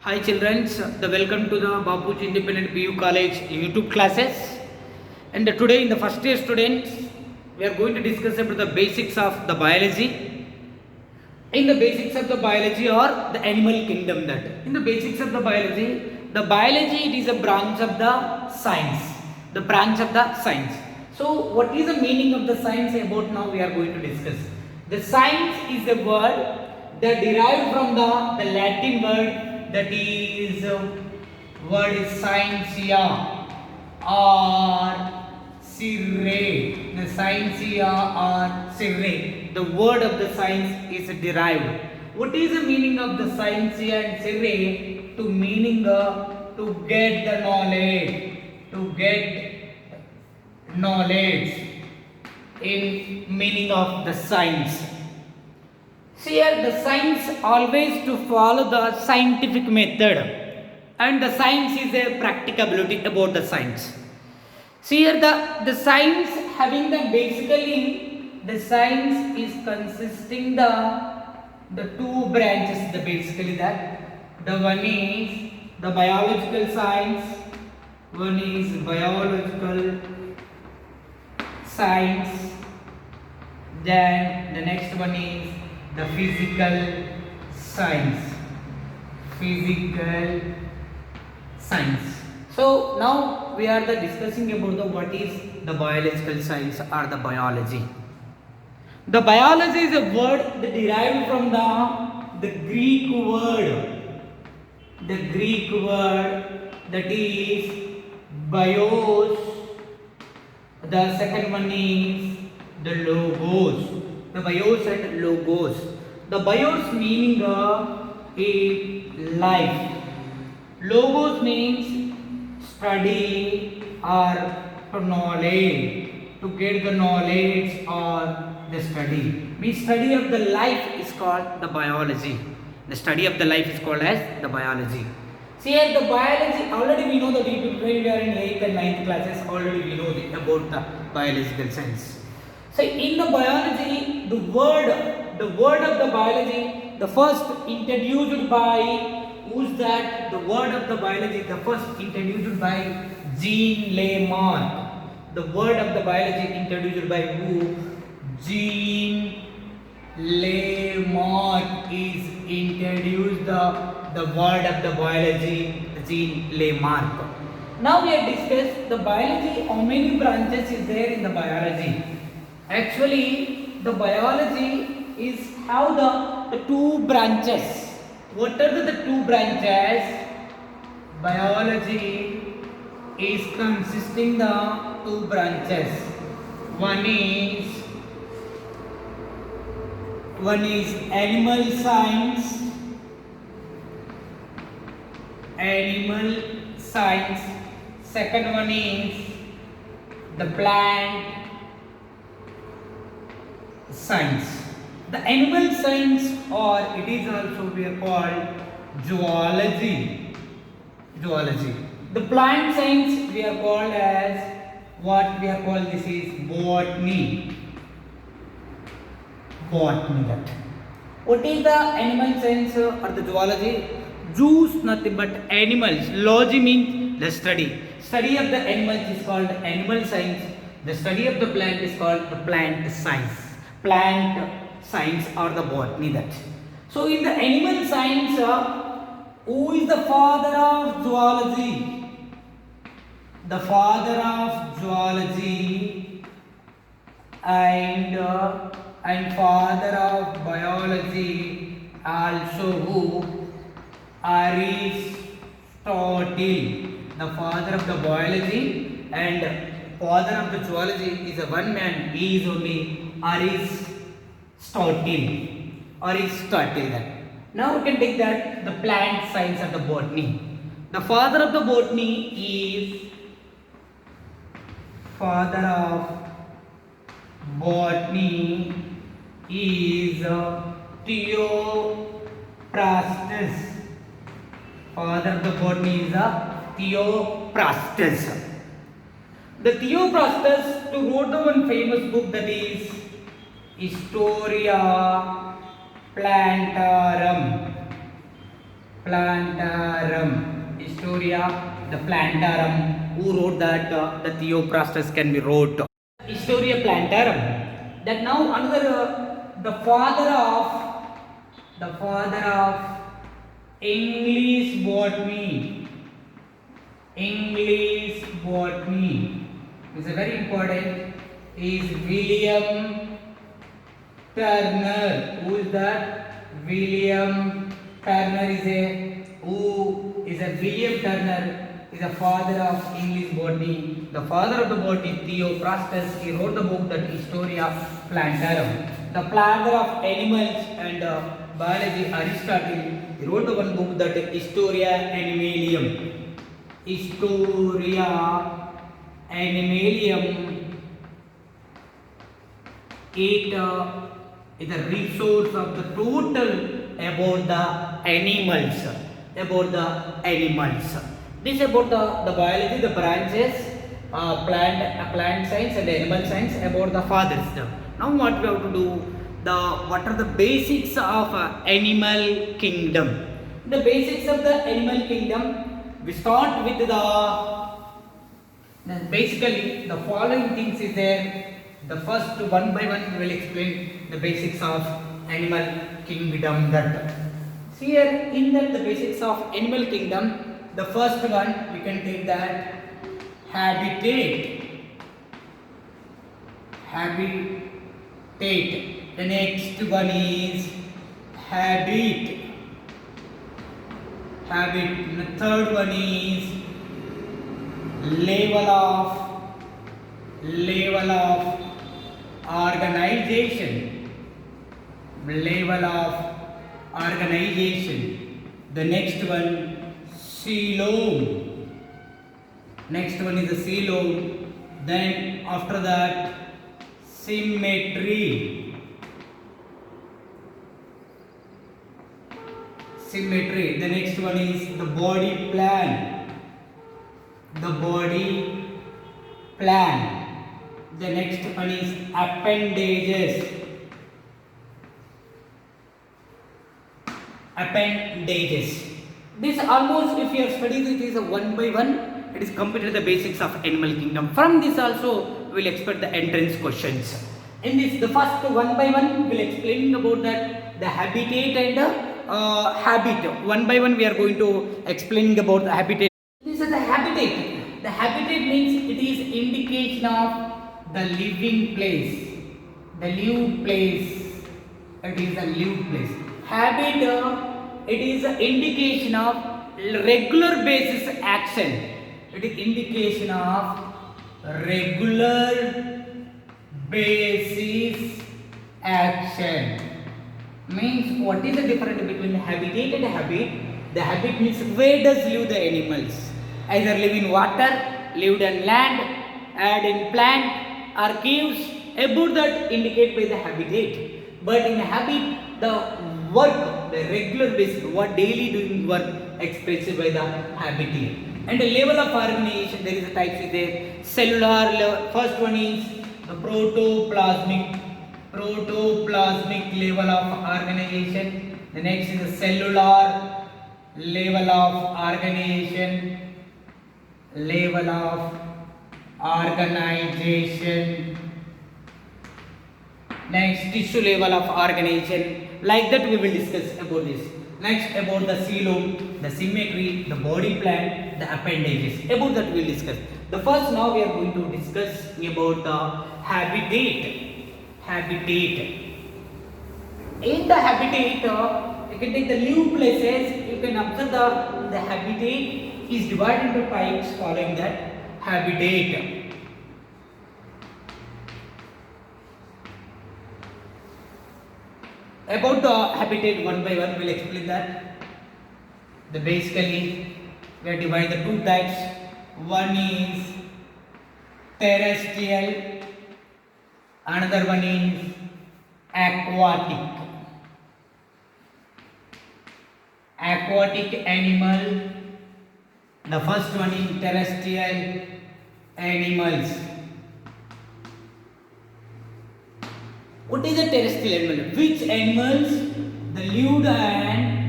Hi children, the welcome to the Bapuji Independent PU College YouTube classes. And today in the first year students, we are going to discuss about the basics of the biology. In the basics of the biology or the animal kingdom that. In the basics of the biology it is a branch of the science. The branch of the science. So what is the meaning of the science about now we are going to discuss. The science is a word that derived from the Latin word that is word is scientia or Sirre. The scientia or Sirre. The word of the science is derived. What is the meaning of the scientia and Sirre? To meaning to get the knowledge. To get knowledge in meaning of the science. See here, the science always to follow the scientific method, and the science is a practicability about the science. See here, the science having the basically the science is consisting the two branches. The basically that the one is the biological science, one is biological science, then the next one is the physical science. So now we are discussing about the what is the biological science or the biology. The biology is a word that derived from the Greek word. The Greek word that is bios. The second one is the logos. The bios and logos. The bios meaning is life. Logos means study or knowledge. To get the knowledge or the study. Means study of the life is called the biology. The study of the life is called as the biology. See here the biology, already we know that when we are in 8th and 9th classes, already we know about the biological science. So in the biology, the word of the biology, the first introduced by, who's that? The word of the biology, the first introduced by Jean Lamarck. The word of the biology introduced by who? Jean Lamarck is introduced the word of the biology, Jean Lamarck. Now we have discussed the biology, how many branches is there in the biology. Actually, the biology is how the two branches. What are the two branches? Biology is consisting the two branches. One is animal science. Second one is the plant science. The animal science, or it is also we are called zoology. The plant science we are called as what we are called, this is botany. That. What is the animal science or the zoology? Zoos nothing but animals. Logy means the study. Study of the animals is called animal science. The study of the plant is called the plant science. Plant science or the botany that. So in the animal science, who is the father of zoology? The father of zoology and father of biology also who? Aristotle. The father of the biology and father of the zoology is a one man. He is only Aristotle. Now we can take that the plant science of the botany. The father of the botany is Theophrastus. Father of the botany is Theophrastus. The Theophrastus wrote the one famous book that is Historia Plantarum. Plantarum. Historia, the Plantarum. Who wrote that? The Theophrastus can be wrote. Historia Plantarum. That now another the father of English botany. English botany is a very important. Is William Turner. Who is that? William Turner is a William Turner is a father of English botany. The father of the botany, Theophrastus, he wrote the book that Historia Plantarum. The father of animals and biology, Aristotle, he wrote the one book that Historia Animalium. Historia Animalium. It is a resource of the total about the animals. This about the biology, the branches, plant science and animal science about the fathers. Now what we have to do? What are the basics of animal kingdom? The basics of the animal kingdom. We start with basically the following things is there. The first one by one we will explain the basics of animal kingdom. That here in that the basics of animal kingdom, the first one we can take that habitat. The next one is habit. The third one is level of organization. The next one, coelom. Next one is the coelom. Then after that, symmetry. The next one is the body plan. The next one is appendages. This almost, if you are studying it, is a one by one. It is completed the basics of animal kingdom. From this also we will expect the entrance questions. In this, the first one by one we will explain about that the habitat and the habit. One by one we are going to explaining about the habitat. This is the habitat. The habitat means it is indication of the living place. It is a lived place. Habit, it is an indication of regular basis action. It is indication of regular basis action. Means what is the difference between habitat and habit? The habit means where does live the animals? Either live in water, lived in land, add in plant or caves. About that indicate by the habitat. But in habit, the work, the regular basis, what daily doing work expressed by the habitat. And the level of organization, there is a types is there. Cellular level, first one is the protoplasmic level of organization. The next is the cellular level of organization. Next, tissue level of organization. Like that we will discuss about this. Next, about the coelom, the symmetry, the body plan, the appendages. About that we will discuss. The first now we are going to discuss about the habitat. In the habitat, you can take the lived places. You can observe the habitat is divided into types following that habitat. About the habitat one by one, we will explain that. Basically, we are divided the two types. One is terrestrial, another one is aquatic. Aquatic animal. The first one is terrestrial animals. What is a terrestrial animal? Which animals the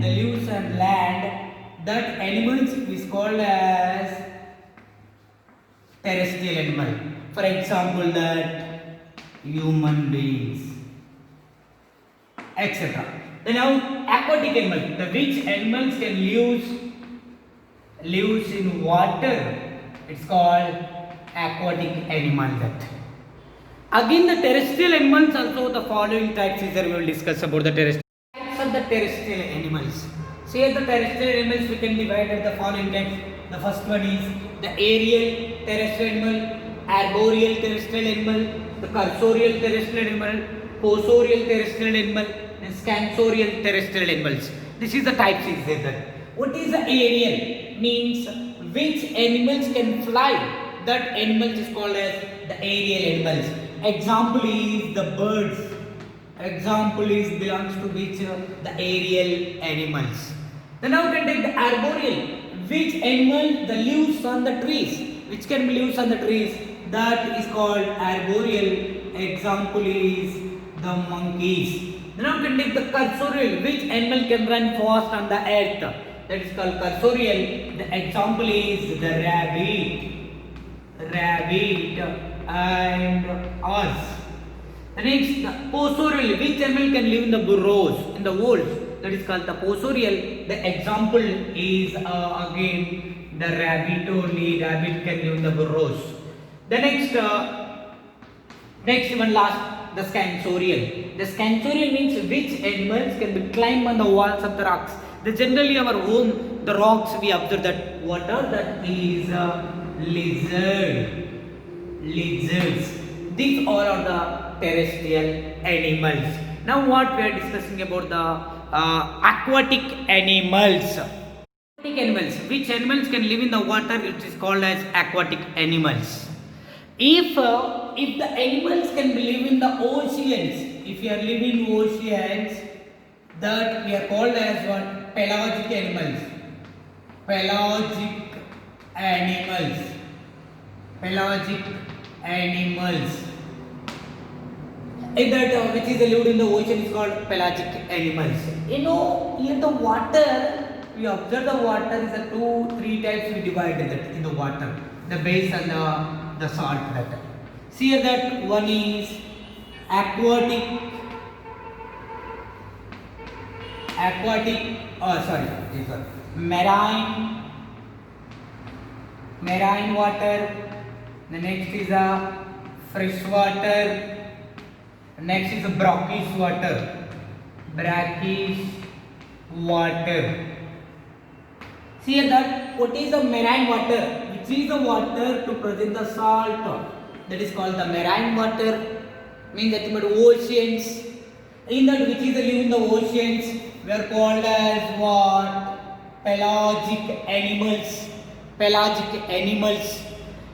lives on land That animals is called as terrestrial animal. For example, that human beings, etc. Then now aquatic animal, the which animals can lives in water. It's called aquatic animal. That again the terrestrial animals also the following types is there. We will discuss about the terrestrial types of the terrestrial animals. So here the terrestrial animals we can divide at the following types. The first one is the aerial terrestrial animal, arboreal terrestrial animal, the cursorial terrestrial animal, fossorial terrestrial animal, and scansorial terrestrial animals. This is the types is there. That what is the aerial? Means which animals can fly. That animals is called as the aerial animals. Example is the birds. Example is belongs to which the aerial animals. Then now we can take the arboreal. Which animal the leaves on the trees? Which can be leaves on the trees? That is called arboreal. Example is the monkeys. Then now we can take the cursorial. Which animal can run fast on the earth? That is called cursorial. The example is the rabbit and us. The next, the fossorial. Which animal can live in the burrows, in the holes? That is called the fossorial. The example is again the rabbit only. Rabbit can live in the burrows. The next one last, the scansorial. The scansorial means which animals can be climb on the walls of the rocks. The generally our home, the rocks we observe that what are that is lizards. These all are the terrestrial animals. Now what we are discussing about the aquatic animals. Aquatic animals. Which animals can live in the water? It is called as aquatic animals. If the animals can live in the oceans, if you are living in oceans, that we are called as what? Pelagic animals. Pelagic animals. In that which is lived in the ocean is called pelagic animals. In the water, we observe the water is a 2-3 types we divided that in the water. The base and the salt that. See here that one is marine water. The next is a fresh water. Next is a brackish water. See here that what is the marine water? Which is the water to present the salt. That is called the marine water. Means that about oceans. In that which is the live in the oceans, we are called as what? Pelagic animals.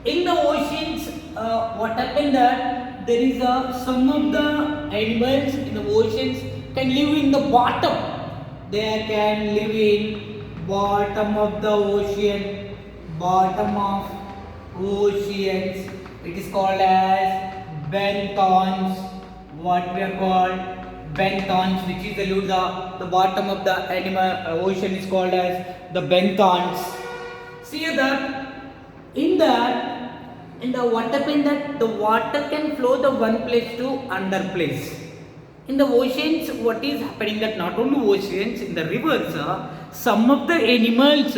In the oceans, what happened that there is some of the animals in the oceans can live in the bottom. They can live in bottom of the ocean. It is called as benthons. What we are called benthons, which is the bottom of the animal ocean is called as the benthons. See that in the what happened that the water can flow the one place to another place. In the oceans, what is happening that not only oceans, in the rivers, some of the animals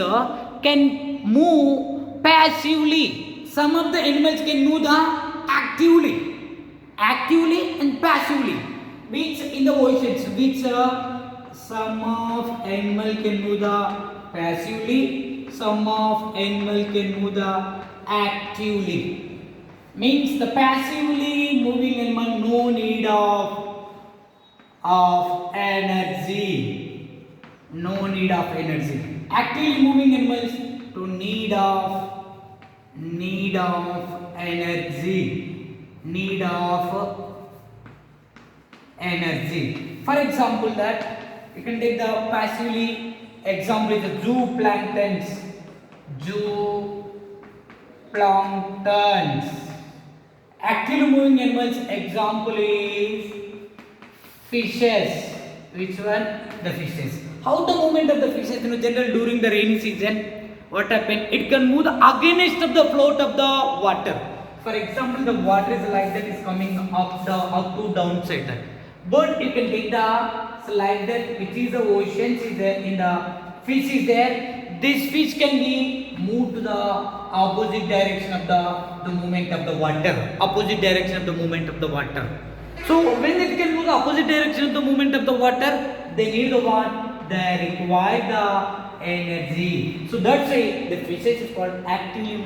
can move passively. Some of the animals can move actively and passively. Which in the oceans, some of animal can move passively, some of animal can move actively. Means the passively moving animal no need of energy. Actively moving animals to need of energy. For example, that you can take the passively example is the zooplanktons. Actively moving animals example is fishes. Which one? The fishes. How the movement of the fishes in general during the rainy season? What happened? It can move against of the float of the water. For example, the water is like that is coming up to downside. But you can take the slide that which is the oceans is there in the fish is there. This fish can be moved to the opposite direction of the movement of the water. Opposite direction of the movement of the water. So when it can move the opposite direction of the movement of the water, they need the what? They require the energy. So that's why the fishes is called actively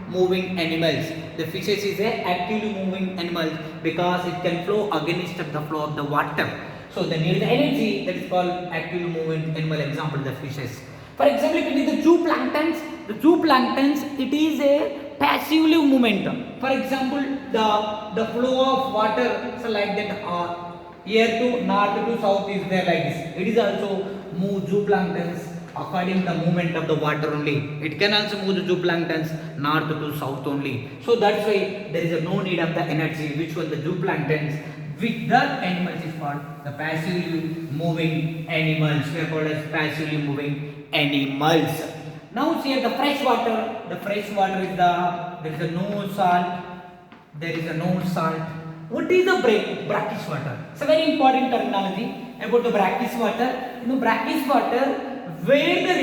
moving animals. The fishes is a actively moving animal because it can flow against the flow of the water. So they need the energy, that is called actively moving animal. Example, the fishes. For example, if you take the zooplanktons, it is a passively movement. For example, the flow of water, so like that here to north to south is there like this. It is also move zooplanktons according to the movement of the water only. It can also move the zooplanktons north to south only. So that's why there is no need of the energy, which was the zooplanktons. With that animals is called the passively moving animals. We are called as passively moving animals. Now here the fresh water. The fresh water is there is a no salt. There is a no salt. What is the brackish water? It's a very important terminology about the brackish water. You know, brackish water where the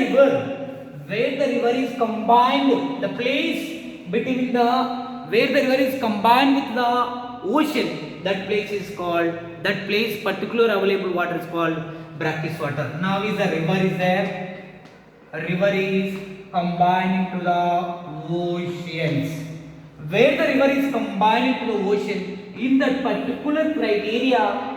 river is combined, the place between where the river is combined with the ocean, that place particular available water is called brackish water. Now is the river is there. A river is combined into the oceans. Where the river is combined into the ocean, in that particular criteria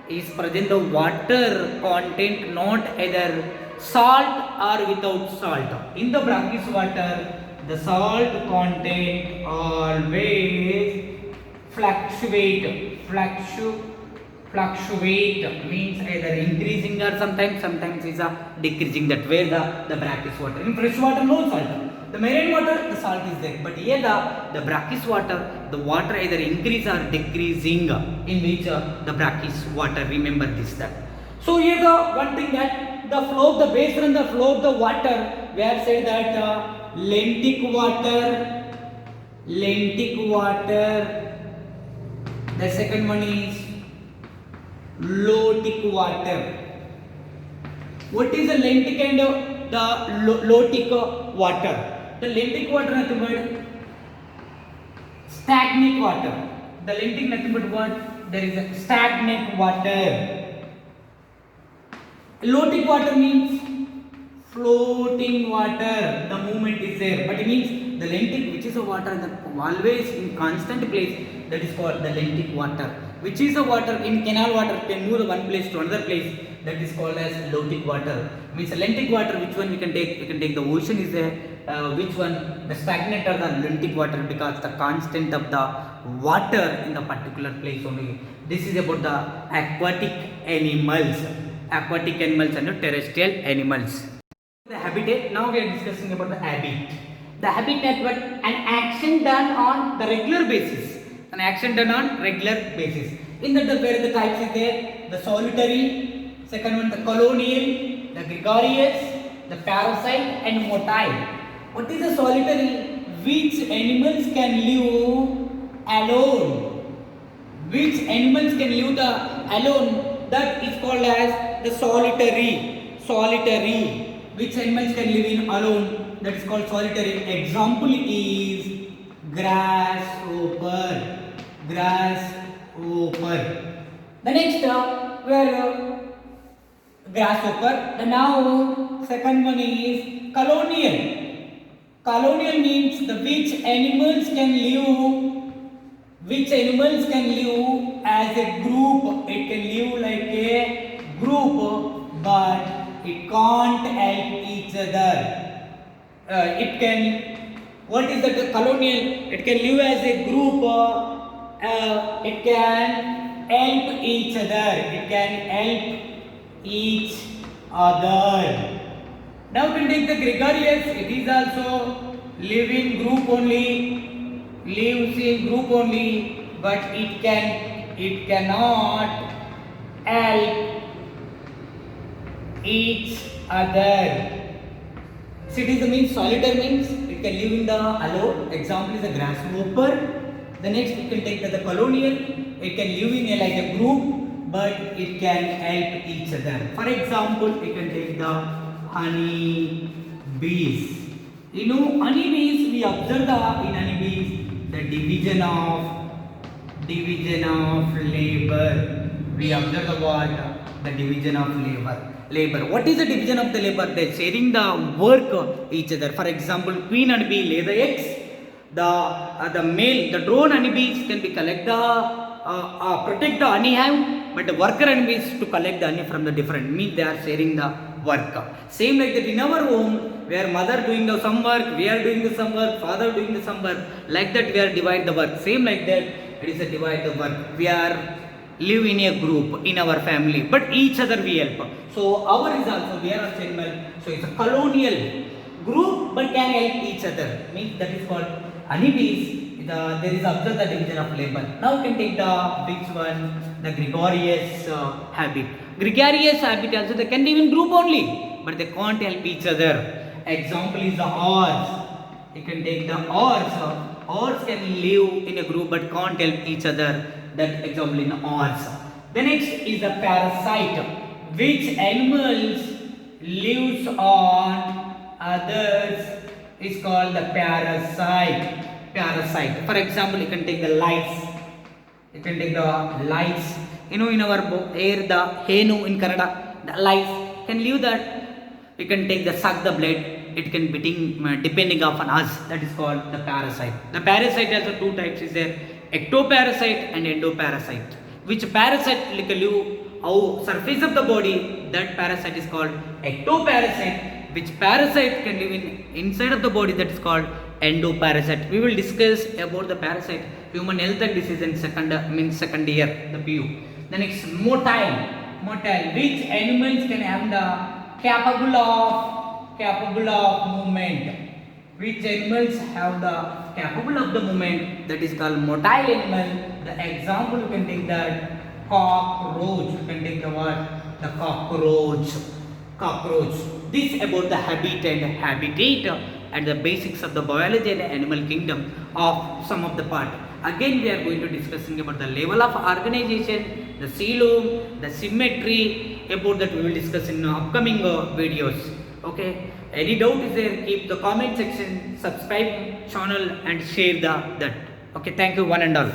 is present the water content not either salt or without salt. In the brackish water, the salt content always fluctuate means either increasing or sometimes is a decreasing. That where the brackish water. In fresh water no salt. The marine water the salt is there, but here the brackish water, the water either increase or decreasing in which the brackish water. Remember this that. So here the one thing that the flow of the based on the flow of the water, we have said that lentic water. The second one is lotic water. What is the lentic and the lotic water? The lentic water nothing but stagnant water. The lentic nothing but what? There is a stagnant water. Lotic water means floating water. The movement is there, but it means the lentic, which is a water that always in constant place, that is called the lentic water. Which is a water in canal water can move one place to another place, that is called as lotic water. Means lentic water, which one we can take? We can take the ocean is there. Which one? The stagnant or the lentic water, because the constant of the water in the particular place only. This is about the aquatic animals and terrestrial animals. The habitat. Now we are discussing about the habit. The habitat, but an action done on the regular basis. In that where the types is there, the solitary, second one the colonial, the gregarious, the parasite and motile. What is the solitary? Which animals can live alone? Which animals can live alone? That is called as the solitary. Which animals can live in alone? That is called solitary. Example is grasshopper. The next where grasshopper. The now second one is colonial. Colonial means the which animals can live as a group. It can live like a group, but it can't help each other. What is that colonial? It can live as a group. It can help each other. Now we can take the gregarious. It is also living group only, lives in group only, but it cannot help each other. Citizen means solitaire, means it can live in the alone. Example is a grasshopper. The next we can take the colonial. It can live in a, like a group, but it can help each other. For example, we can take the honey bees. You know, honey bees, we observe the in honey bees the division of labor. We observe the what? The division of labor. What is the division of the labor? They are sharing the work each other. For example, queen honeybee lay the eggs. The male, the drone honeybees can be collect the protect the honey hive, but the worker honeybees to collect the honey from the different. Means they are sharing the work. Same like that in our home, where mother doing the some work, we are doing the some work, father doing the some work. Like that we are divide the work. Same like that it is a divide the work. We are live in a group in our family, but each other we help. So our is also we are a animal. So it's a colonial group, but can help each other. Means that is called honeybees. There is also the division of labor. Now we can take the which one, the gregarious habit. Gregarious habit also they can live in group only, but they can't help each other. Example is the horse. You can take the horse. Horse can live in a group but can't help each other. That example in horse. The next is the parasite. Which animals lives on others is called the parasite. For example, you can take the lice. You can take the lice. You know, in our air, the henu in Kannada, the lice can live that. We can take the suck the blood. It can be depending upon us. That is called the parasite. The parasite has two types. Is there ectoparasite and endoparasite. Which parasite like live how surface of the body, that parasite is called ectoparasite. Which parasite can live in inside of the body, that is called endoparasite. We will discuss about the parasite, human health and disease in second year, the PU. The next, motile. Which animals can have the capable of movement? Which animals have the capable of the movement? That is called motile animal. The example you can take that cockroach. You can take the word the cockroach. This about the habit and habitat and the basics of the biology and animal kingdom of some of the part. Again we are going to discussing about the level of organization, the coelom, the symmetry. About that we will discuss in upcoming videos. Okay. Any doubt is there? Keep the comment section, subscribe channel and share that. Okay. Thank you one and all.